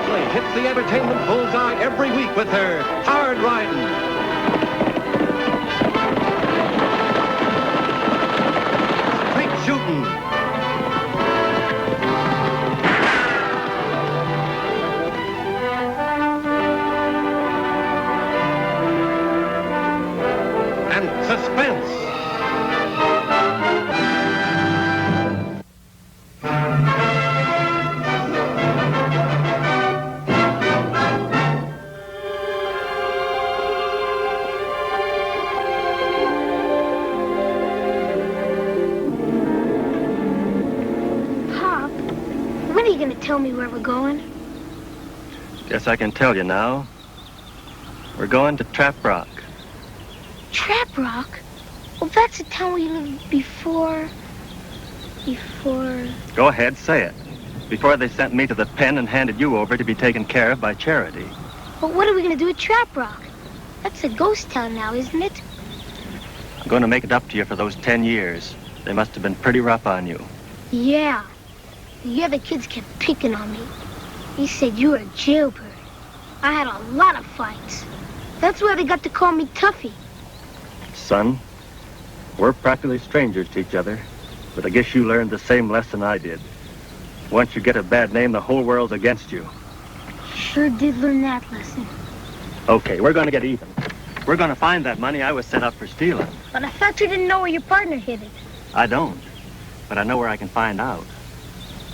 Oakley hits the entertainment bullseye every week with her hard riding. Straight shooting. And suspense. When are you going to tell me where we're going? Guess I can tell you now. We're going to Trap Rock. Trap Rock? Well, that's the town we lived before... Go ahead, say it. Before they sent me to the pen and handed you over to be taken care of by Charity. But what are we going to do at Trap Rock? That's a ghost town now, isn't it? I'm going to make it up to you for those 10 years. They must have been pretty rough on you. Yeah. The other kids kept picking on me. They said you were a jailbird. I had a lot of fights. That's why they got to call me Tuffy. Son, we're practically strangers to each other, but I guess you learned the same lesson I did. Once you get a bad name, the whole world's against you. Sure did learn that lesson. Okay, we're going to get even. We're going to find that money I was set up for stealing. But I thought you didn't know where your partner hid it. I don't, but I know where I can find out.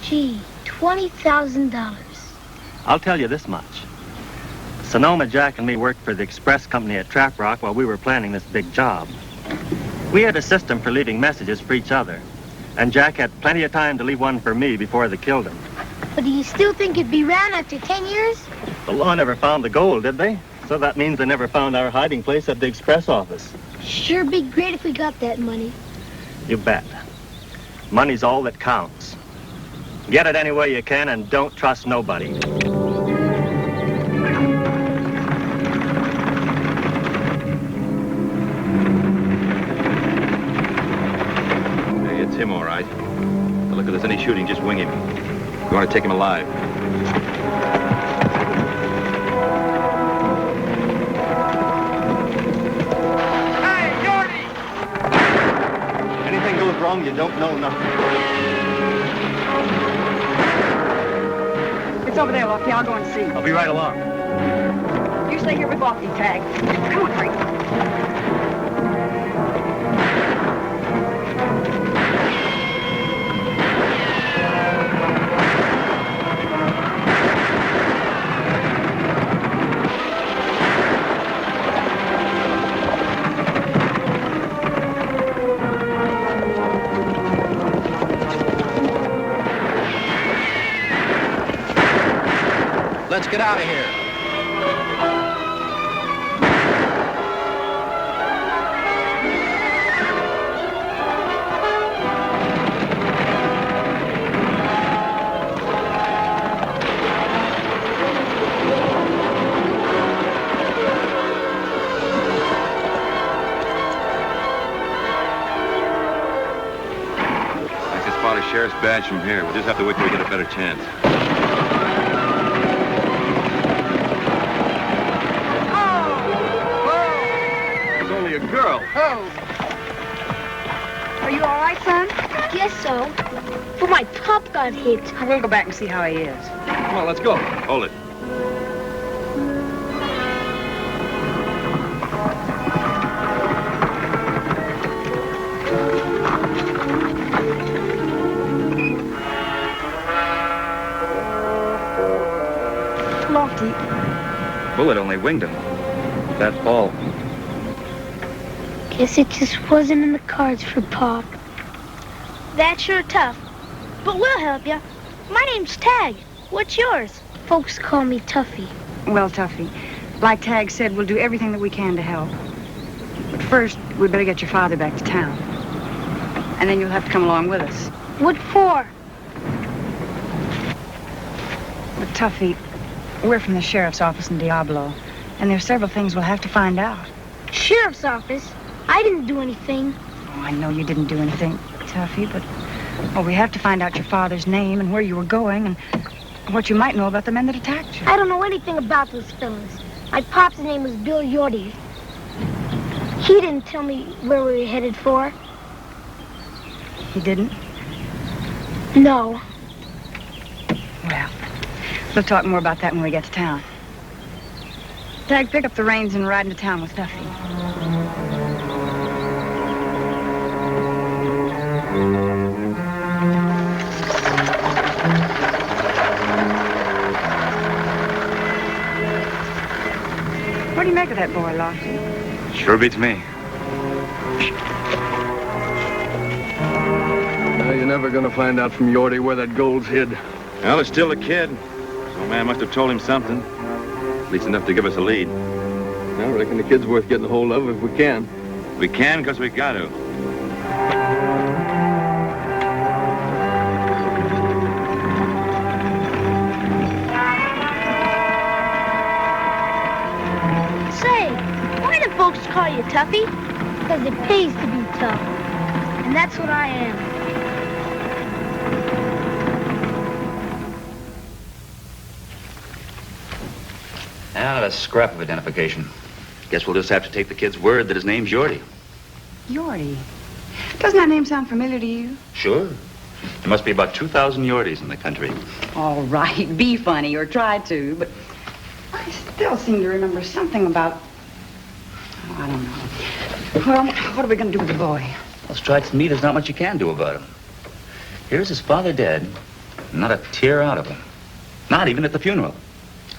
Gee, $20,000. I'll tell you this much. Sonoma Jack and me worked for the express company at Trap Rock while we were planning this big job. We had a system for leaving messages for each other, and Jack had plenty of time to leave one for me before they killed him. But do you still think it'd be around after 10 years? The law never found the gold, did they? So that means they never found our hiding place at the express office. Sure be great if we got that money. You bet. Money's all that counts. Get it any way you can and don't trust nobody. Hey, it's him, all right. But look, if there's any shooting, just wing him. We want to take him alive. Hey, Jordy! Anything goes wrong, you don't know nothing. It's over there, Lofty. I'll go and see. I'll be right along. You stay here with Lofty, Tag. Come on, Frank. Let's get out of here. I can spot a sheriff's badge from here. We'll just have to wait till we get a better chance. Girl. Oh. Are you all right, son? Guess so. But my pop got hit. I'm going to go back and see how he is. Come on, let's go. Hold it. Lofty. Bullet only winged him. That's all. Guess it just wasn't in the cards for Pop. That's sure tough. But we'll help you. My name's Tag. What's yours? Folks call me Tuffy. Well, Tuffy, like Tag said, we'll do everything that we can to help. But first, we better get your father back to town. And then you'll have to come along with us. What for? But Tuffy, we're from the sheriff's office in Diablo, and there's several things we'll have to find out. Sheriff's office? I didn't do anything. Oh, I know you didn't do anything, Tuffy, but... Well, we have to find out your father's name and where you were going, and... What you might know about the men that attacked you. I don't know anything about those fellas. My pop's name was Bill Yorty. He didn't tell me where we were headed for. He didn't? No. Well, we'll talk more about that when we get to town. Tag, pick up the reins and ride into town with Duffy. What do you make of that boy, Lofty? Sure beats me. Well, you're never going to find out from Yorty where that gold's hid. Well, it's still a kid. Some man must have told him something. At least enough to give us a lead. I reckon the kid's worth getting a hold of if we can. We can because we got to. Say, why do folks call you Tuffy? Because it pays to be tough. And that's what I am. Now, that's a scrap of identification. Guess we'll just have to take the kid's word that his name's Yorty. Yorty? Doesn't that name sound familiar to you? Sure. There must be about 2,000 Yorties in the country. All right, be funny or try to, but I still seem to remember something about... Oh, I don't know. Well, what are we going to do with the boy? Well, strikes me there's not much you can do about him. Here's his father dead, and not a tear out of him. Not even at the funeral.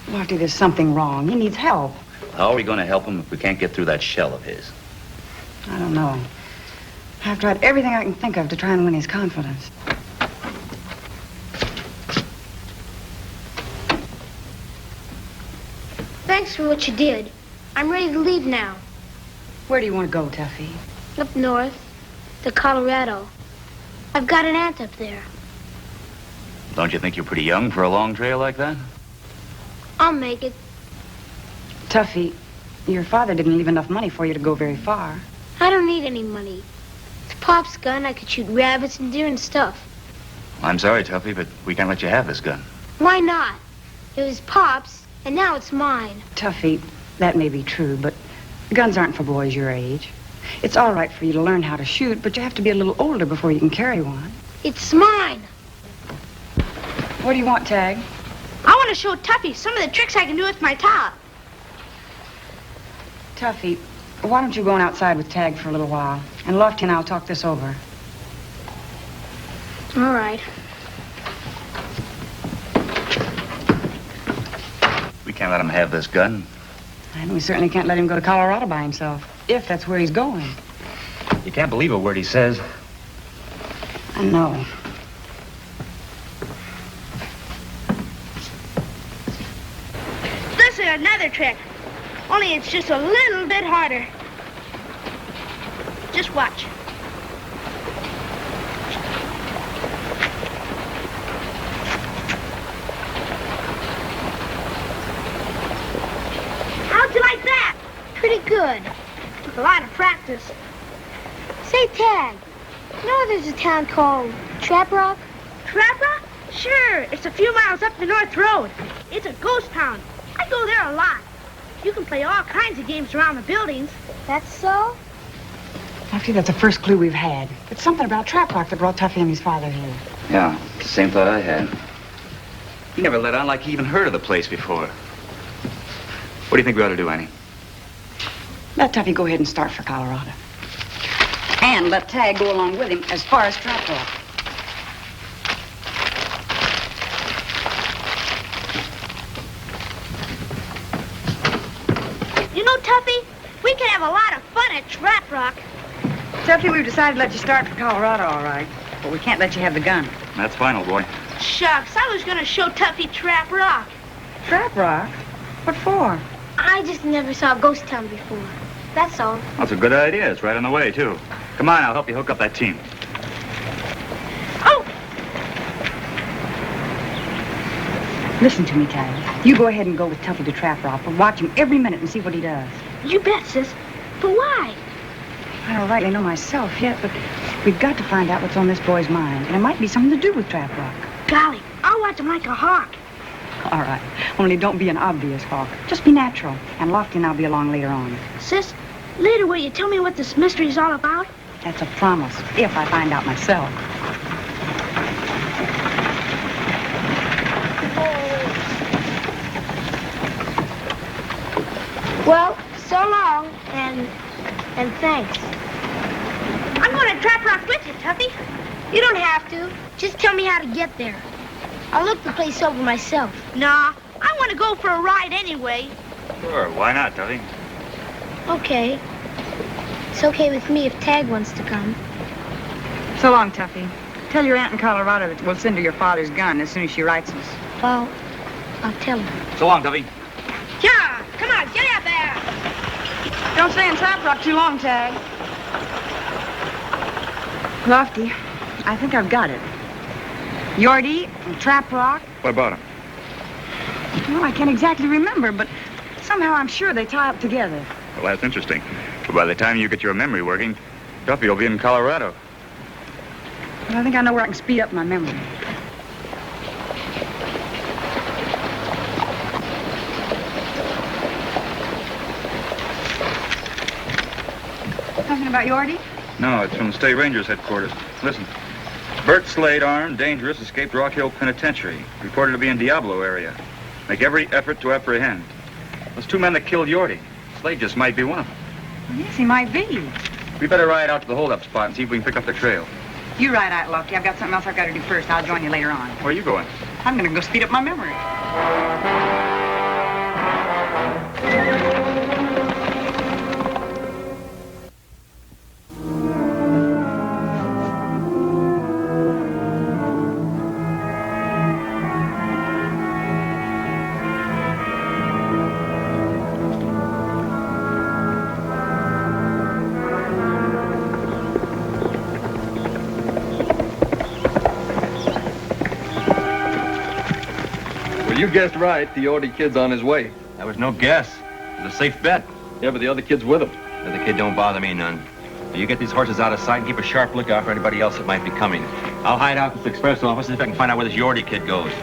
Lofty, there's something wrong. He needs help. How are we going to help him if we can't get through that shell of his? I don't know. I've tried everything I can think of to try and win his confidence. Thanks for what you did. I'm ready to leave now. Where do you want to go, Tuffy? Up north, to Colorado. I've got an aunt up there. Don't you think you're pretty young for a long trail like that? I'll make it. Tuffy, your father didn't leave enough money for you to go very far. I don't need any money. With Pop's gun, I could shoot rabbits and deer and stuff. I'm sorry, Tuffy, but we can't let you have this gun. Why not? It was Pop's, and now it's mine. Tuffy, that may be true, but guns aren't for boys your age. It's all right for you to learn how to shoot, but you have to be a little older before you can carry one. It's mine. What do you want, Tag? I want to show Tuffy some of the tricks I can do with my top. Tuffy, why don't you go on outside with Tag for a little while? And Lofty and I'll talk this over. All right. We can't let him have this gun. And we certainly can't let him go to Colorado by himself, if that's where he's going. You can't believe a word he says. I know. This is another trick. Only it's just a little bit harder. Just watch. How'd you like that? Pretty good. Took a lot of practice. Say, Tag, you know there's a town called Trap Rock? Trap Rock? Sure. It's a few miles up the North Road. It's a ghost town. I go there a lot. You can play all kinds of games around the buildings. That's so? Lofty, that's the first clue we've had. It's something about Trap Rock that brought Tuffy and his father here. Yeah, it's the same thought I had. He never let on like he even heard of the place before. What do you think we ought to do, Annie? Let Tuffy go ahead and start for Colorado. And let Tag go along with him as far as Trap Rock. You know, Tuffy, we can have a lot of fun at Trap Rock. Tuffy, we've decided to let you start for Colorado, all right. But we can't let you have the gun. That's final, boy. Shucks, I was gonna show Tuffy Trap Rock. Trap Rock? What for? I just never saw a ghost town before. That's all. That's a good idea. It's right on the way, too. Come on, I'll help you hook up that team. Oh! Listen to me, Tag. You go ahead and go with Tuffy to Trap Rock, but watch him every minute and see what he does. You bet, sis. But why? I don't rightly know myself yet, but we've got to find out what's on this boy's mind. And it might be something to do with Trap Rock. Golly, I'll watch him like a hawk. All right. Only don't be an obvious hawk. Just be natural. And Lofty and I'll be along later on. Sis, later will you tell me what this mystery's all about? That's a promise, if I find out myself. Well, so long, and thanks. I'm going to Trap Rock with you, Tuffy. You don't have to. Just tell me how to get there. I'll look the place over myself. Nah, I want to go for a ride anyway. Sure, why not, Tuffy? Okay. It's okay with me if Tag wants to come. So long, Tuffy. Tell your aunt in Colorado that we'll send her your father's gun as soon as she writes us. Well, I'll tell her. So long, Tuffy. Yeah, come on, get out there. Don't stay in Trap Rock too long, Tag. Lofty, I think I've got it. Yorty and Trap Rock. What about him? Well, I can't exactly remember, but somehow I'm sure they tie up together. Well, that's interesting. But by the time you get your memory working, Tuffy will be in Colorado. But I think I know where I can speed up my memory. Something about Yorty? No, it's from the State Rangers headquarters. Listen. Bert Slade, armed, dangerous, escaped Rock Hill Penitentiary. Reported to be in Diablo area. Make every effort to apprehend. Those two men that killed Yorty. Slade just might be one of them. Yes, he might be. We better ride out to the hold-up spot and see if we can pick up the trail. You ride out, Lofty. I've got something else I've got to do first. I'll join you later on. Where are you going? I'm going to go speed up my memory. You guessed right. The Yorty kid's on his way. That was no guess. It was a safe bet. Yeah, but the other kid's with him. The other kid don't bother me none. Now, you get these horses out of sight and keep a sharp lookout for anybody else that might be coming. I'll hide out at the express office and see if I can find out where this Yorty kid goes.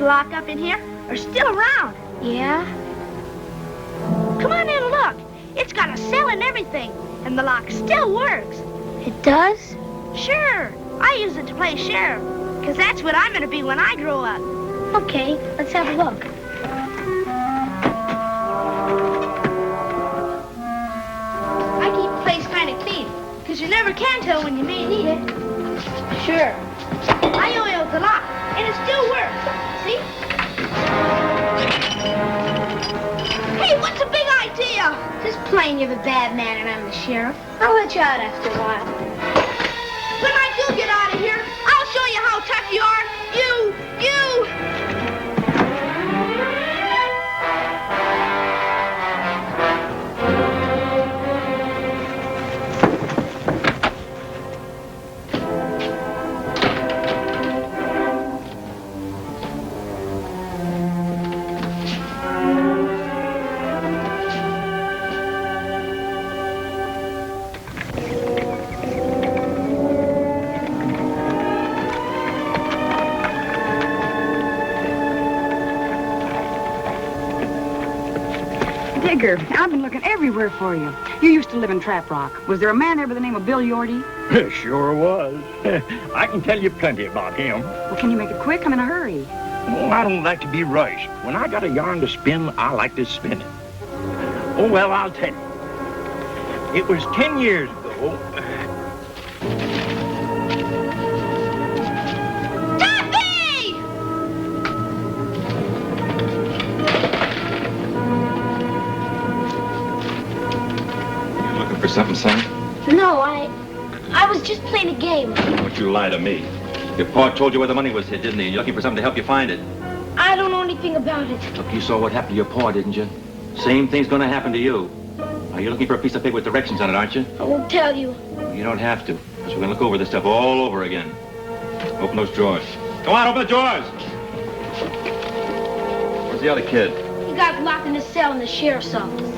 Lock up in here are still around. Yeah? Come on in and look. It's got a cell and everything, and the lock still works. It does? Sure. I use it to play sheriff, because that's what I'm going to be when I grow up. Okay, let's have a look. I keep the place kind of clean, because you never can tell when you may need it. Sure. I oiled the lock, and it still works. See? Hey, what's the big idea? Just plain you're the bad man and I'm the sheriff. I'll let you out after a while. When I do get out of here, I'll show you how tough you are. You! I've been looking everywhere for you. You used to live in Trap Rock. Was there a man there by the name of Bill Yorty? Sure was. I can tell you plenty about him. Well, can you make it quick? I'm in a hurry. Oh, I don't like to be rushed. When I got a yarn to spin, I like to spin it. Oh, well, I'll tell you. It was 10 years ago. Something, son? No, I was just playing a game. What you you lie to me? Your pa told you where the money was hid, didn't he? You're looking for something to help you find it. I don't know anything about it. Look, you saw what happened to your pa, didn't you? Same thing's gonna happen to you. Now, you're looking for a piece of paper with directions on it, aren't you? I won't tell you. You don't have to. Because we're gonna look over this stuff all over again. Open those drawers. Come on, open the drawers! Where's the other kid? He got locked in a cell in the sheriff's office.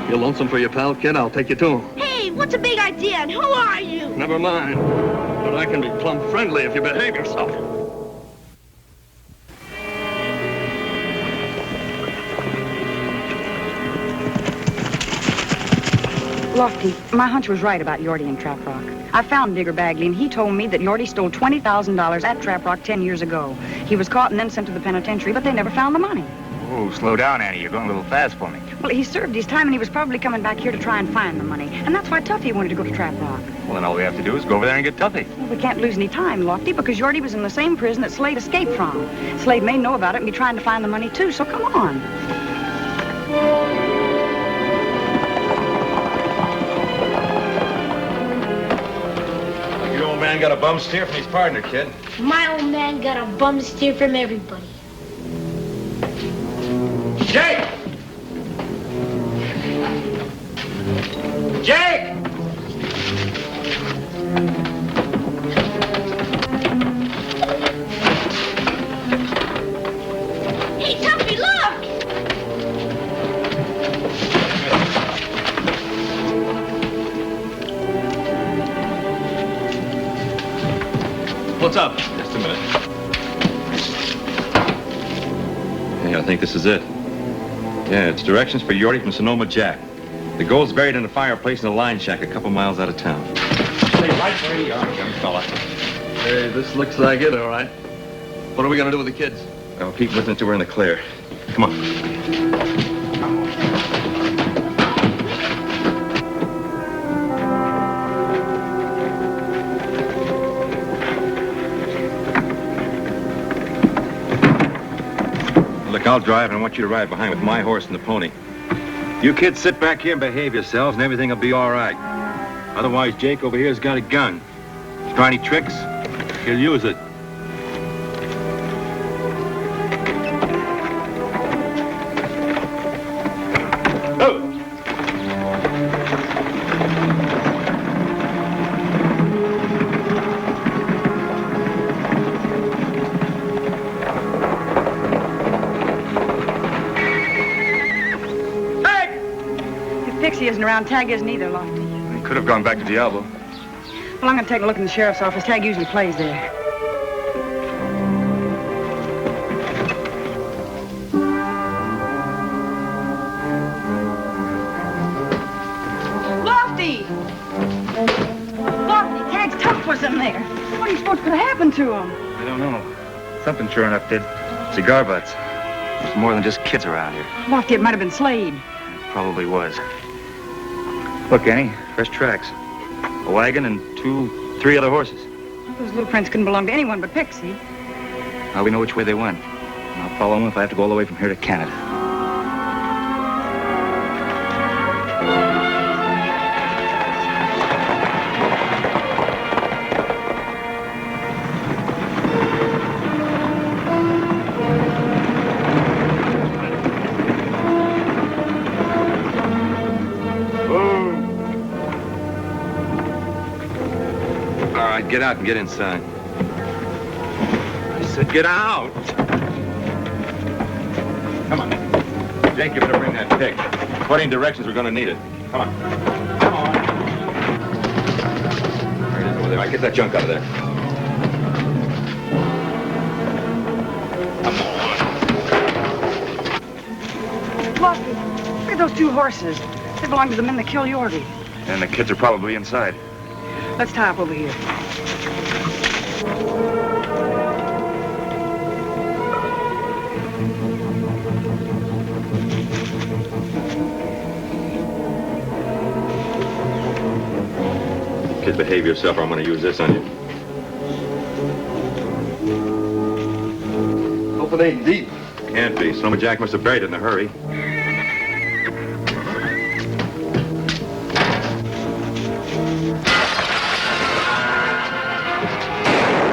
You're lonesome for your pal, kid? I'll take you to him. Hey, what's a big idea and who are you? Never mind. But I can be plumb friendly if you behave yourself. Lofty, my hunch was right about Yorty and Trap Rock. I found Digger Bagley, and he told me that Yorty stole $20,000 at Trap Rock 10 years ago. He was caught and then sent to the penitentiary, but they never found the money. Oh, slow down, Annie. You're going a little fast for me. Well, he served his time, and he was probably coming back here to try and find the money. And that's why Tuffy wanted to go to Trap Rock. Well, then all we have to do is go over there and get Tuffy. Well, we can't lose any time, Lofty, because Yorty was in the same prison that Slade escaped from. Slade may know about it and be trying to find the money, too, so come on. Your old man got a bum steer from his partner, kid. My old man got a bum steer from everybody. Jake! Jake! Hey, Tuffy, look! What's up? Just a minute. Hey, I think this is it. Yeah, it's directions for Yorty from Sonoma Jack. The gold's buried in a fireplace in a line shack a couple miles out of town. Stay right where you are, young fella. Hey, this looks like it, all right. What are we gonna do with the kids? I'll keep with it until we're in the clear. Come on. Look, I'll drive, and I want you to ride behind with my horse and the pony. You kids sit back here and behave yourselves, and everything will be all right. Otherwise, Jake over here's got a gun. Try any tricks, he'll use it. Oh! Pixie isn't around. Tag isn't either, Lofty. He could have gone back to Diablo. Well, I'm going to take a look in the sheriff's office. Tag usually plays there. Lofty! Lofty, Tag's tough was in there. What do you suppose could have happened to him? I don't know. Something sure enough did. Cigar butts. There's more than just kids around here. Lofty, it might have been Slade. Probably was. Look, Annie, fresh tracks. A wagon and three other horses. Those little prints couldn't belong to anyone but Pixie. Now we know which way they went. I'll follow them if I have to go all the way from here to Canada. get out and get inside. I said get out. Come on. Jake, you better bring that pick. According to directions, we're going to need it. Come on. Come on. There it is over there. All right, get that junk out of there. Come on. Lofty, look at those two horses. They belong to the men that killed Yorkie. And the kids are probably inside. Let's tie up over here. Kid, behave yourself or I'm going to use this on you. Hope it ain't deep. Can't be. Sonoma Jack must have buried it in a hurry.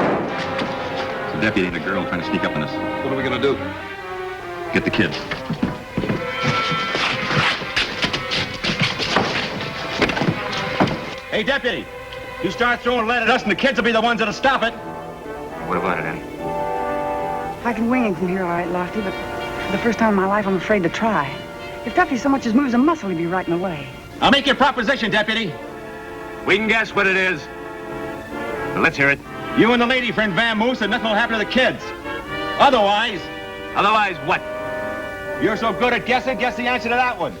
It's a deputy and a girl trying to sneak up on us. What are we gonna do? Get the kids. Hey, deputy, you start throwing lead at us and the kids will be the ones that'll stop it. What about it, Annie? I can wing him from here all right, Lofty, but for the first time in my life, I'm afraid to try. If Tuffy so much as moves a muscle, he'd be right in the way. I'll make your proposition, deputy. We can guess what it is. Well, let's hear it. You and the lady friend Van Moose and nothing will happen to the kids. Otherwise, Otherwise, what? you're so good at guessing, guess the answer to that one.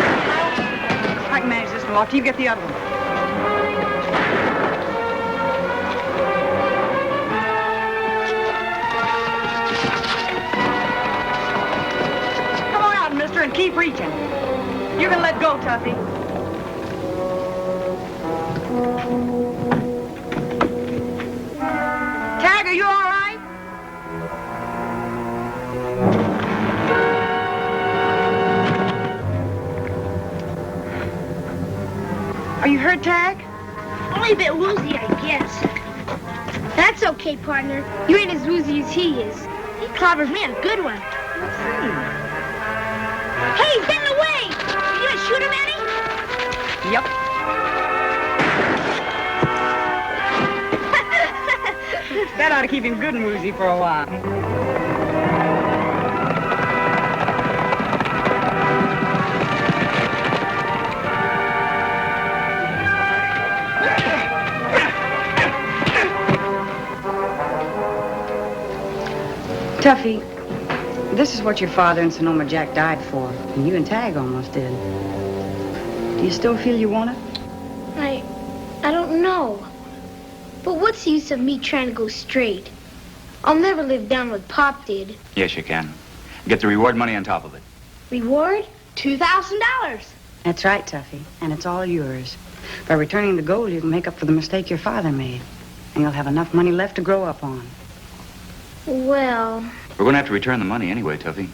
I can manage this one, Lofty. You get the other one. Come on out, mister, and keep reaching. You can let go, Tuffy. Tag, are you all right? Are you hurt, Tag? Only a bit woozy, I guess. That's okay, partner. You ain't as woozy as he is. He clobbers me on a good one. Hey, he's getting away! You gonna shoot him, Annie? Yep. That ought to keep him good and woozy for a while. Tuffy, this is what your father and Sonoma Jack died for, and you and Tag almost did. Do you still feel you want it? I don't know. But what's the use of me trying to go straight? I'll never live down what Pop did. Yes, you can. Get the reward money on top of it. Reward? $2,000. That's right, Tuffy, and it's all yours. By returning the gold, you can make up for the mistake your father made, and you'll have enough money left to grow up on. Well, We're going to have to return the money anyway, Tuffy.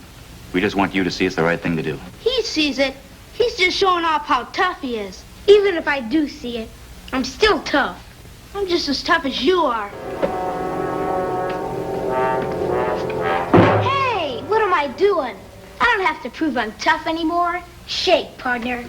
We just want you to see it's the right thing to do. he sees it. He's just showing off how tough he is. Even if I do see it, I'm still tough. I'm just as tough as you are. Hey, what am I doing? I don't have to prove I'm tough anymore. Shake, partner.